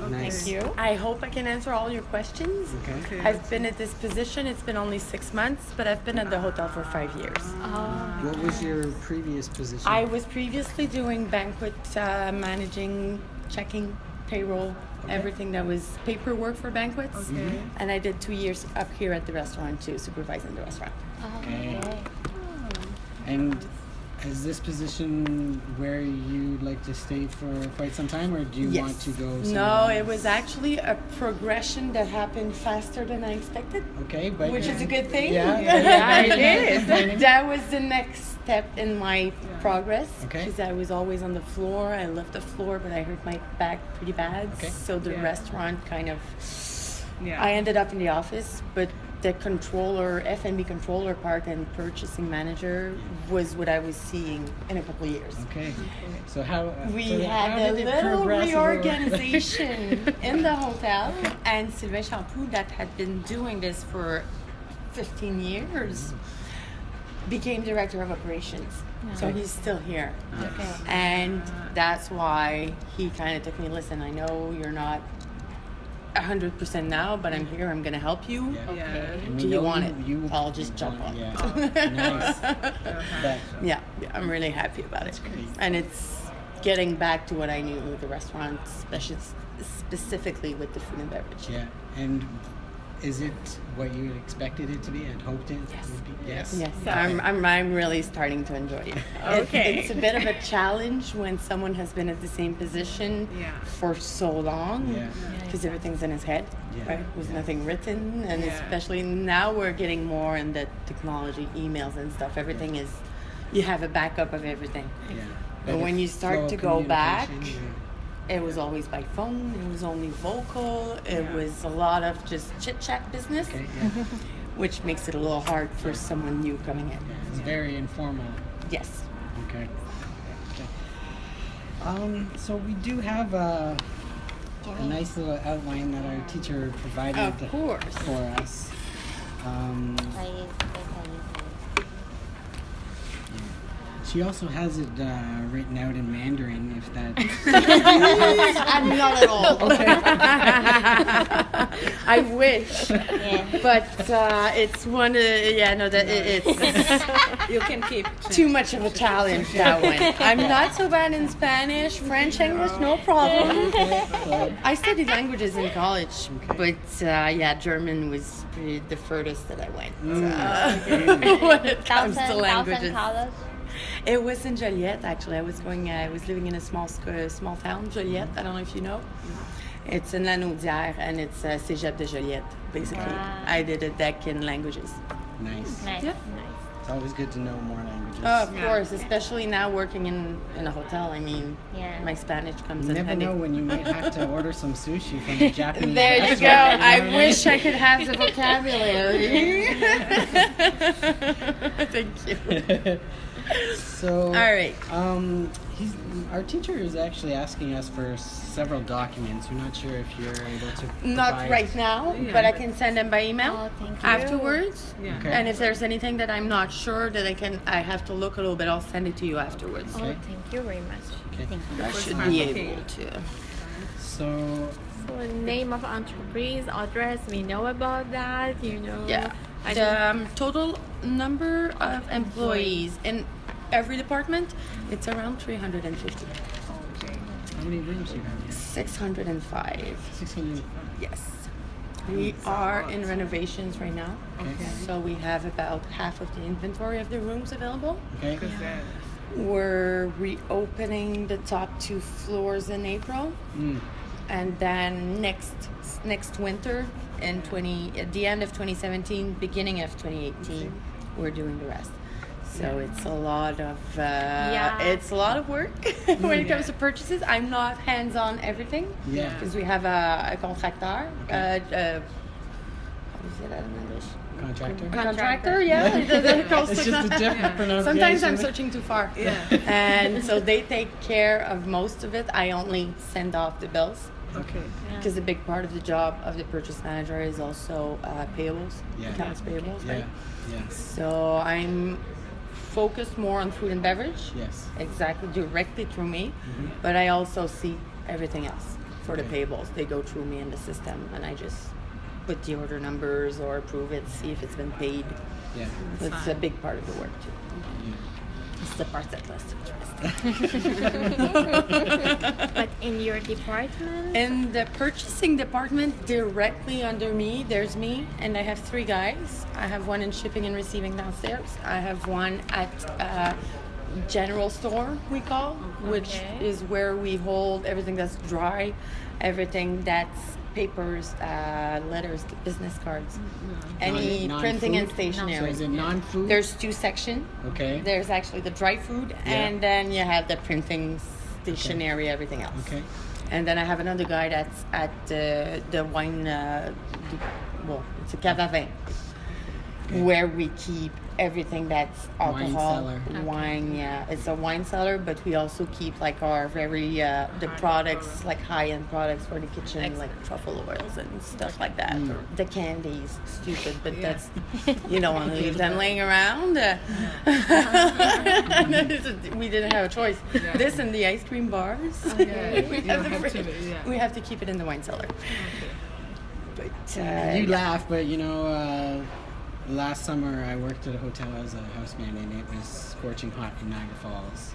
Nice. Thank you. I hope I can answer all your questions. Okay. I've been at this position. It's been only 6 months, but I've been at the hotel for 5 years. What was your previous position? I was previously doing banquet managing, checking, payroll, everything that was paperwork for banquets. Okay. And I did 2 years up here at the restaurant too, supervising the restaurant. Okay. And is this position where you'd like to stay for quite some time, or do you want to go somewhere No, else? it was actually a progression that happened faster than I expected. Okay, but Which is a good thing. Yeah, it is. That was the next step in my progress. Okay. Because I was always on the floor. I left the floor, but I hurt my back pretty bad. Okay. So the restaurant kind of. Yeah. I ended up in the office, but the controller, F&B controller part and purchasing manager was what I was seeing in a couple of years. Okay. So how We so how had a did it little progress reorganization in the hotel, and Sylvain Champoux, that had been doing this for 15 years, became director of operations. So he's still here. Okay. And that's why he kind of took me, listen, I know you're not 100% now, but I'm here, I'm going to help you. Yeah. Yeah. And we Do you know want it? you I'll just jump want on it, it. Yeah. Nice. But, Yeah, I'm really happy about it. great. And it's getting back to what I knew with the restaurant, specifically with the food and beverage. yeah. And is it what you had expected it to be and hoped it would be? Yes. Yes, Okay. I'm really starting to enjoy it. Okay. It's a bit of a challenge when someone has been at the same position Yeah. for so long, Yeah. because everything's in his head, Yeah. right? With nothing written, and Yeah. especially now we're getting more in the technology, emails and stuff. Everything is, you have a backup of everything. Yeah. But Better when you flow start of to go back, communication, it was always by phone. It was only vocal. It Yeah. was a lot of just chit chat business, Okay. Yeah. which makes it a little hard for someone new coming in. Yeah, it's very informal. Yes. Okay. So we do have a nice little outline that our teacher provided Of course. for us. She also has it written out in Mandarin, if that. Not at all. I wish, but it's one. It's You can keep. too much of a challenge, that one. I'm not so bad in Spanish, French, English, no problem. I studied languages in college, but German was the furthest that I went when it comes to languages. College. It was in Joliette, actually. I was living in a small town, Joliette. I don't know if you know. It's in Lanaudière, and it's Cégep de Joliette, basically. Wow. I did a deck in languages. Nice. Nice. Yeah. It's always good to know more languages. Oh, of course, especially now working in a hotel. I mean, Yeah. my Spanish comes You in never handy. know when you might have to order some sushi from a Japanese There you restaurant. go. I know what wish I could have the vocabulary. Thank you. mean? So, All right. our teacher is actually asking us for several documents. We're not sure if you're able to. Not provide- right now, Yeah. but I can send them by email Oh, thank you. afterwards. Yeah. Okay. And if there's anything that I'm not sure that I have to look a little bit, I'll send it to you afterwards. Oh, Okay. thank you very much. Okay. Thank you. I should time, be okay. able to. So, So name of entreprise, address, we know about that, you know. Yeah. I The just- total number of employees in every department, it's around 350. how many rooms do you have here? 605. 600. Yes. We are in renovations right now. Okay. So we have about half of the inventory of the rooms available. Okay. We're reopening the top 2 floors in April. Mm. And then next winter at the end of 2017, beginning of 2018, we're doing the rest. So it's a lot of it's a lot of work when it comes to purchases. I'm not hands on everything Yeah. because we have a contractor. Okay. How do you say that in English? Contractor. A contractor, yeah. It's just a different pronunciation. Sometimes I'm searching too far. Yeah. And so they take care of most of it. I only send off the bills. Okay. Because a big part of the job of the purchase manager is also payables, Yeah. accounts payables, Yeah. right? Yeah. So I'm focused more on food and beverage, Yes. exactly directly through me, Mm-hmm. but I also see everything else for the Okay. payables. They go through me in the system, and I just put the order numbers or approve it, see if it's been paid. Yeah. It's a fine. big part of the work too. Yeah. It's the part that's less interesting. But in your department, In the purchasing department, directly under me, there's me, and I have 3 guys. I have one in shipping and receiving downstairs. I have one at general store, we call, which Okay. is where we hold everything that's dry, everything that's papers, letters, business cards, any Non- printing and non-food? stationery. So is it non-food? There's 2 sections. Okay. There's actually the dry food, Yeah. and then you have the printing, stationery, everything else. Okay. And then I have another guy that's at the wine, it's a cave à vin, where we keep everything that's Wine alcohol, cellar. wine. Yeah, it's a wine cellar, but we also keep like our very the products, like high-end products for the kitchen, like truffle oils and stuff like that. Or the candies, stupid, but that's you don't want to leave them laying around. We didn't have a choice. Yeah. This and the ice cream bars. Yeah, we, you have the have to, fridge. yeah. We have to keep it in the wine cellar. But You laugh, but you know, last summer I worked at a hotel as a houseman, and it was scorching hot in Niagara Falls.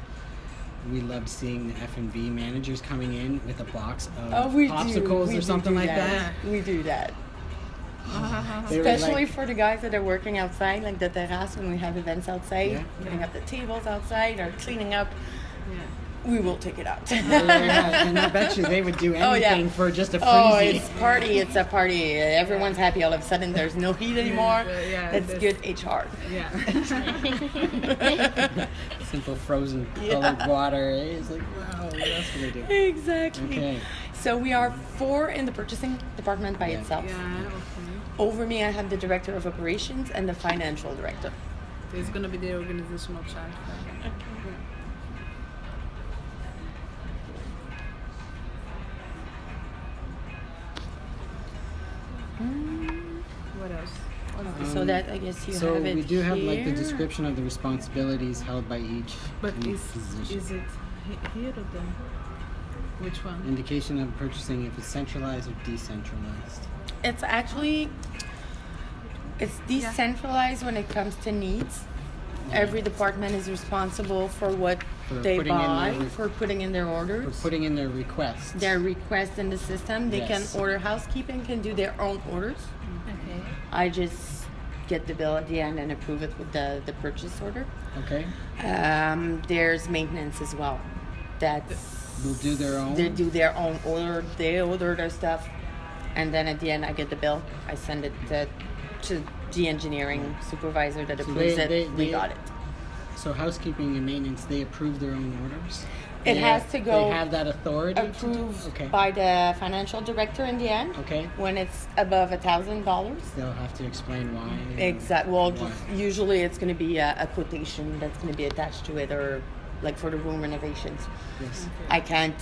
We loved seeing the F&B managers coming in with a box of we popsicles do. or something do like that. We do that. They were Especially like- for the guys that are working outside, like the terrace when we have events outside, Yeah. putting up the tables outside or cleaning up. Yeah. We will take it out. Yeah, and I bet you they would do Oh, yeah. anything for just a freezy. Oh, it's party! It's a party. Everyone's happy. All of a sudden, there's no heat anymore. yeah, That's that's- good HR. Yeah. Simple frozen Yeah. colored water. It's like, wow, what else can they do? Exactly. Okay. So we are 4 in the purchasing department by Yeah. itself. Yeah, okay. Over me, I have the director of operations and the financial director. There's gonna be the organizational chart. What else? So that I guess you So have it we do have like the here. description of the responsibilities held by each But in is position. it here or there? Which one? Indication of purchasing if it's centralized or decentralized. It's actually it's decentralized when it comes to needs. Every department is responsible for what For they putting in buy, their for putting in their For orders. putting in their requests. Their request in the system. They Yes. can order housekeeping, can do their own orders. okay. I just get the bill at the end and approve it with the purchase order. Okay. There's maintenance as well. That's Will do their own. They do their own order. They order their stuff, and then at the end, I get the bill. I send it to the engineering supervisor that So approves they- it. We they- got it. So housekeeping and maintenance, they approve their own orders. It They has have- to go They have that authority. to do- Approved Okay. by the financial director in the end. Okay. When it's above $1,000. They'll have to explain why. Exactly. Well, Why. usually it's going to be a quotation that's going to be attached to it, or like for the room renovations. Yes. I can't.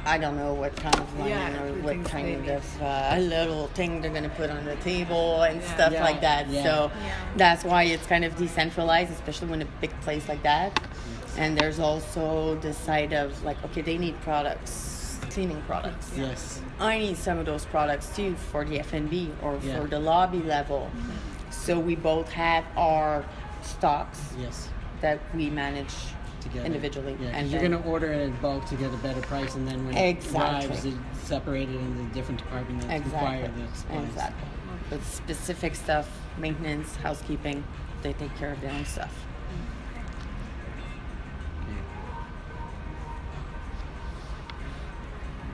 I don't know what kind of line Yeah, or what everything's kind baby. of little thing they're gonna put on the table and Yeah. stuff Yeah, like that. yeah. So Yeah. that's why it's kind of decentralized, especially when a big place like that. And there's also the side of like, okay, they need products, cleaning products. Yes. I need some of those products too for the F&B or Yeah. for the lobby level. So we both have our stocks Yes. that we manage Together. individually. Yeah, 'cause and you're then- gonna order it in bulk to get a better price, and then when Exactly. Exactly. it arrives, it's separated into different departments that require Exactly. the supplies. Exactly. But specific stuff, maintenance, housekeeping, they take care of their own stuff.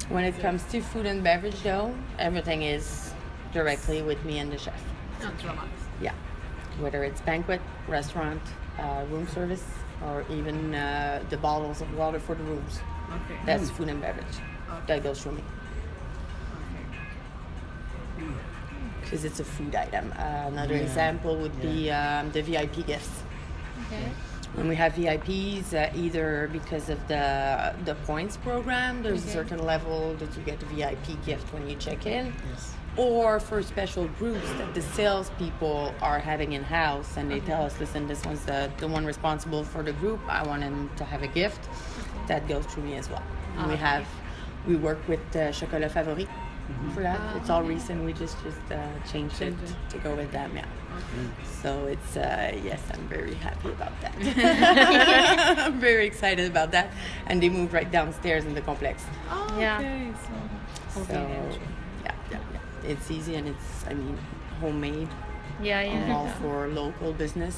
When it comes to food and beverage, though, everything is directly with me and the chef. Centralized. Yeah. Whether it's banquet, restaurant, room service, or even the bottles of water for the rooms. Okay. That's food and beverage. That goes through me. Because it's a food item. Another Yeah. example would be the VIP gifts. Okay. When we have VIPs, either because of the points program, there's a Okay. certain level that you get a VIP gift when you check in, Yes. or for special groups that the salespeople are having in house, and they tell us, listen, this one's the one responsible for the group. I want him to have a gift. That goes through me as well. And we have We work with Chocolat Favori for that. It's all recent. We just changed it to go with them. Yeah. So it's yes, I'm very happy about that. I'm very excited about that. And they moved right downstairs in the complex. Oh, Yeah. okay. So, So yeah. It's easy and it's homemade. Yeah, I'm yeah. all for local business,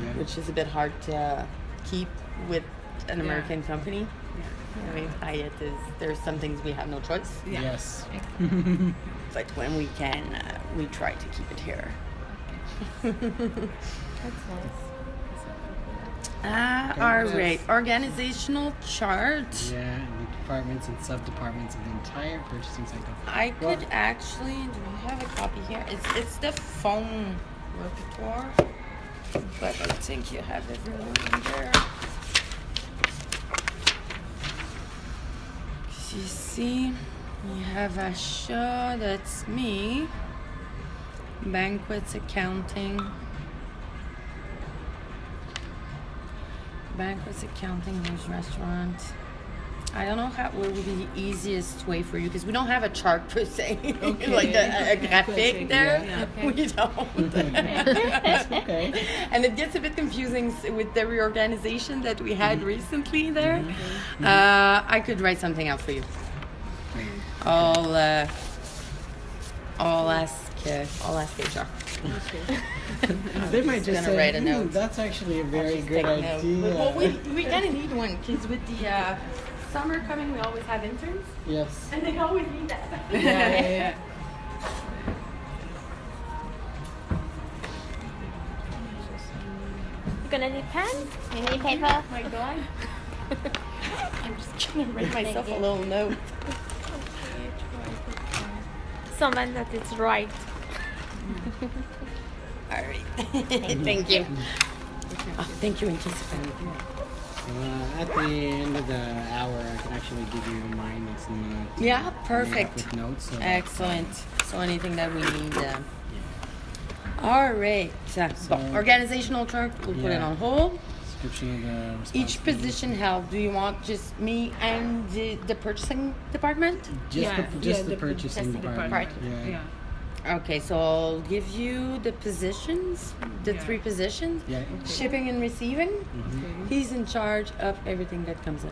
Yeah. which is a bit hard to keep with an American company. I mean, Hyatt is, there's some things we have no choice, yeah. Yes. but when we can, we try to keep it here. That's nice. All right, organizational chart. Yeah, and the departments and sub-departments of the entire purchasing cycle. I Well- could actually, do we have a copy here? It's the phone repertoire, but I think you have everyone in there. You see, we have Asha, that's me. Banquets, accounting. Banquets, accounting, there's restaurant. I don't know what would be the easiest way for you because we don't have a chart per se, Okay. like a graphic there. Yeah. We don't. Okay. And it gets a bit confusing with the reorganization that we had recently there. I could write something out for you. I'll ask HR. They might just gonna say, write a note. that's actually a very Just good take note. idea. Well, we kind of need one because with the summer coming, we always have interns, Yes. and they always need that. Yeah. You gonna need pen? You need paper? My God. I'm just gonna write myself a little note. Someone that is right. All right. Thank you. Thank you in case of anything. At the end of the hour, I can actually give you mine. It's not Yeah, made up perfect. with notes. So Excellent. So anything that we need. All right. So, organizational chart, we'll put it Yeah. on hold. description of the Each responsibility. position held, do you want just me and the purchasing department? Just the the purchasing department. Yeah. Okay, so I'll give you the positions, the Yeah. 3 positions. Yeah. Shipping and receiving, Mhm. he's in charge of everything that comes in.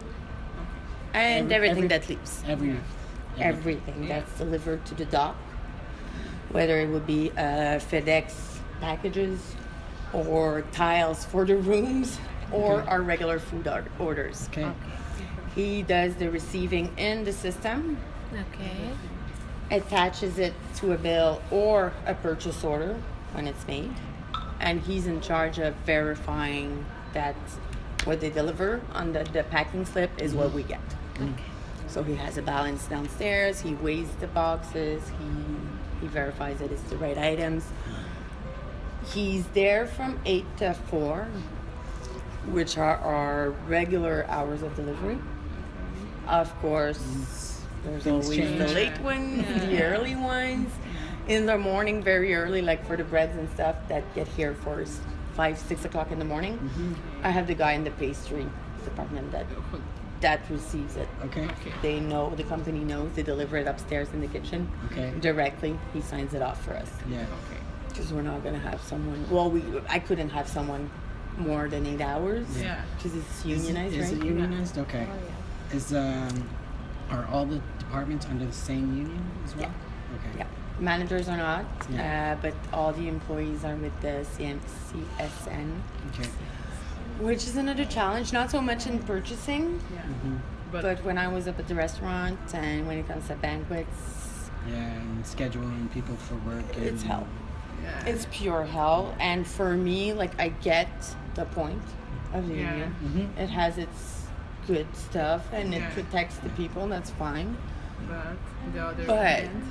And everything that leaves. Everything Yeah. that's delivered to the dock, whether it would be FedEx packages or tiles for the rooms or Okay. our regular food orders. Okay. He does the receiving in the system, Okay. attaches it to a bill or a purchase order when it's made, and he's in charge of verifying that what they deliver on the packing slip is what we get. So he has a balance downstairs, he weighs the boxes, he verifies that it's the right items. He's there from 8 to 4, which are our regular hours of delivery. Of course, there's Things always change. the late ones, the early ones. In the morning, very early, like for the breads and stuff that get here for 5, 6 o'clock in the morning. I have the guy in the pastry department that receives it. Okay. They know, the company knows, they deliver it upstairs in the kitchen Okay. directly. He signs it off for us. Yeah. Because we're not gonna have someone. Well, I couldn't have someone more than 8 hours. Yeah. Because it's Is unionized, it right? unionized? Okay. Is are all the departments under the same union as well? Okay. Yeah. Managers are not, Yeah. but all the employees are with the CSN, Okay. which is another challenge. Not so much in purchasing, Yeah. Mhm. but when I was up at the restaurant and when it comes to banquets, Yeah, and scheduling people for work. it's and- hell. Yeah. It's pure hell. And for me, like, I get the point of the Yeah. union. Mhm. It has its good stuff and it Yeah. protects the people. That's fine. But the other But end,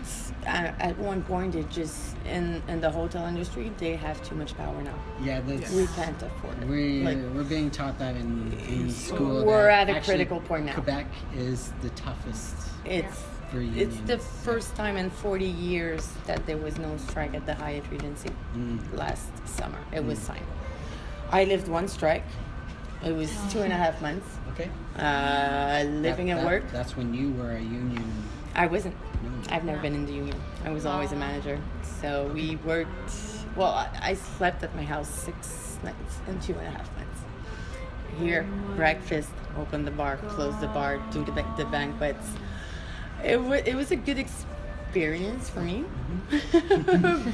at one point, it just in the hotel industry, they have too much power now. Yeah, that's. We can't afford it. We're being taught that in school. We're that at a actually critical point now. Quebec is the toughest It's for unions. it's the first time in 40 years that there was no strike at the Hyatt Regency Mm. last summer. It was signed. I lived one strike It was 2.5 months. Okay. Living and work. That's when you were a union. I wasn't. No. I've never been in the union. I was always a manager. So we worked. Well, I slept at my house 6 nights in 2.5 months. Here, breakfast, open the bar, close the bar, do the banquets. It was a good experience for me,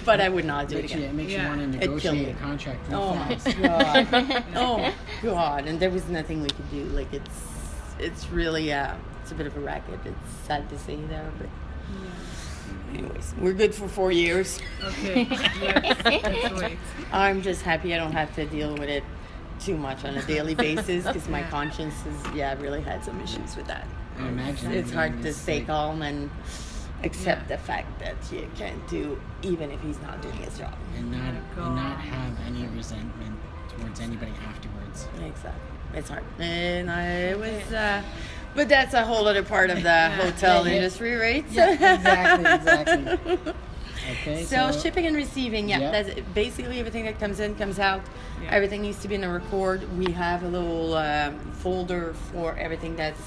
but I would not do it again. It makes you Yeah. want to It killed negotiate me. a contract real Oh my fast. god! Oh god! And there was nothing we could do. Like it's really it's a bit of a racket. It's sad to say there, but anyways, we're good for 4 years. Okay. Let's wait. I'm just happy I don't have to deal with it too much on a daily basis because my conscience has really had some issues with that. I imagine It's hard to it's stay like- calm and accept the fact that you can't do even if he's not doing his job. and not God. have any resentment towards anybody afterwards. Exactly. It's hard. And it was, but that's a whole other part of the hotel Yeah. industry, right? Exactly. Okay. So shipping and receiving, Yeah. that's basically everything that comes in, comes out. Yeah. Everything needs to be in a record. We have a little folder for everything that's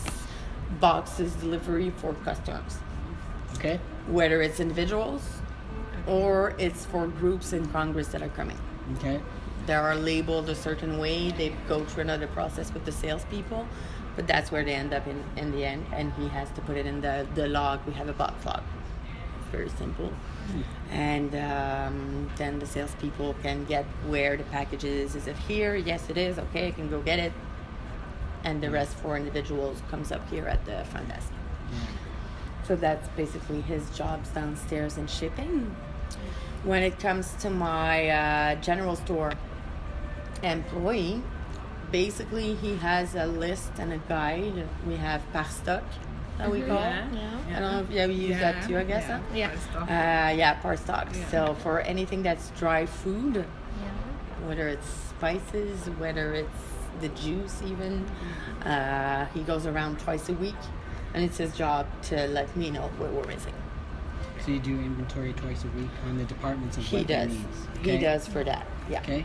boxes delivery for customers, Okay. whether it's individuals or it's for groups in Congress that are coming. Okay. They are labeled a certain way. They go through another process with the salespeople, but that's where they end up in the end. And he has to put it in the log. We have a box log. It's very simple. And then the salespeople can get where the package is. Is it here? Yes, it is. Okay, I can go get it. And the rest for individuals comes up here at the front desk. So that's basically his jobs downstairs in shipping. When it comes to my general store employee, basically he has a list and a guide. We have par stock that we call. Yeah. I don't know if you ever use that too, I guess. Huh? Yeah. Stuff. Yeah, par stock. Yeah. So for anything that's dry food, whether it's spices, whether it's the juice even, he goes around twice a week, and it's his job to let me know what we're missing. So you do inventory twice a week on the departments of He what they does. need. He Okay? does for that. Yeah. Okay.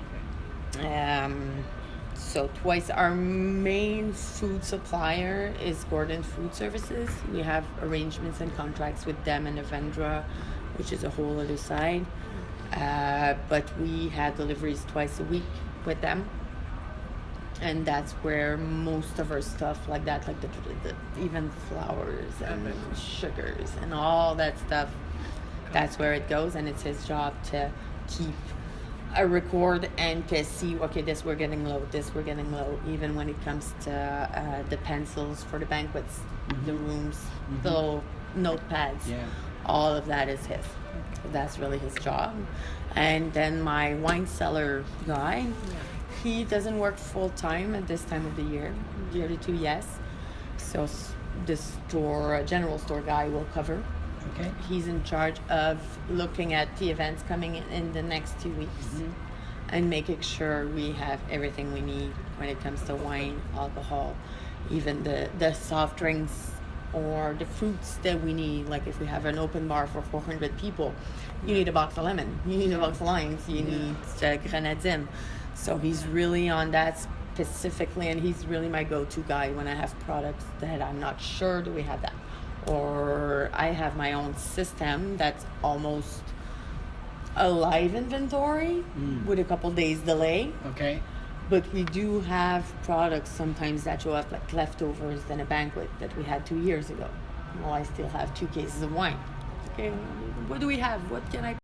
So twice our main food supplier is Gordon Food Services. We have arrangements and contracts with them and Avendra, which is a whole other side. But we have deliveries twice a week with them. And that's where most of our stuff like that, like the even flours and sugars and all that stuff, that's where it goes. And it's his job to keep a record and to see, okay, this we're getting low, this we're getting low, even when it comes to the pencils for the banquets, the rooms, the little notepads. Yeah. All of that is his. So that's really his job. And then my wine cellar guy, he doesn't work full time at this time of the year. Year to two, yes. So the store, general store guy will cover. Okay. He's in charge of looking at the events coming in the next 2 weeks and making sure we have everything we need when it comes to wine, alcohol, even the soft drinks or the fruits that we need. Like if we have an open bar for 400 people, you need a box of lemon, you need a box of limes, you need grenadine. So he's really on that specifically, and he's really my go-to guy when I have products that I'm not sure do we have that. Or I have my own system that's almost a live inventory with a couple days delay. Okay. But we do have products sometimes that show up like leftovers in a banquet that we had 2 years ago. Well, I still have 2 cases of wine. Okay, what do we have? What can I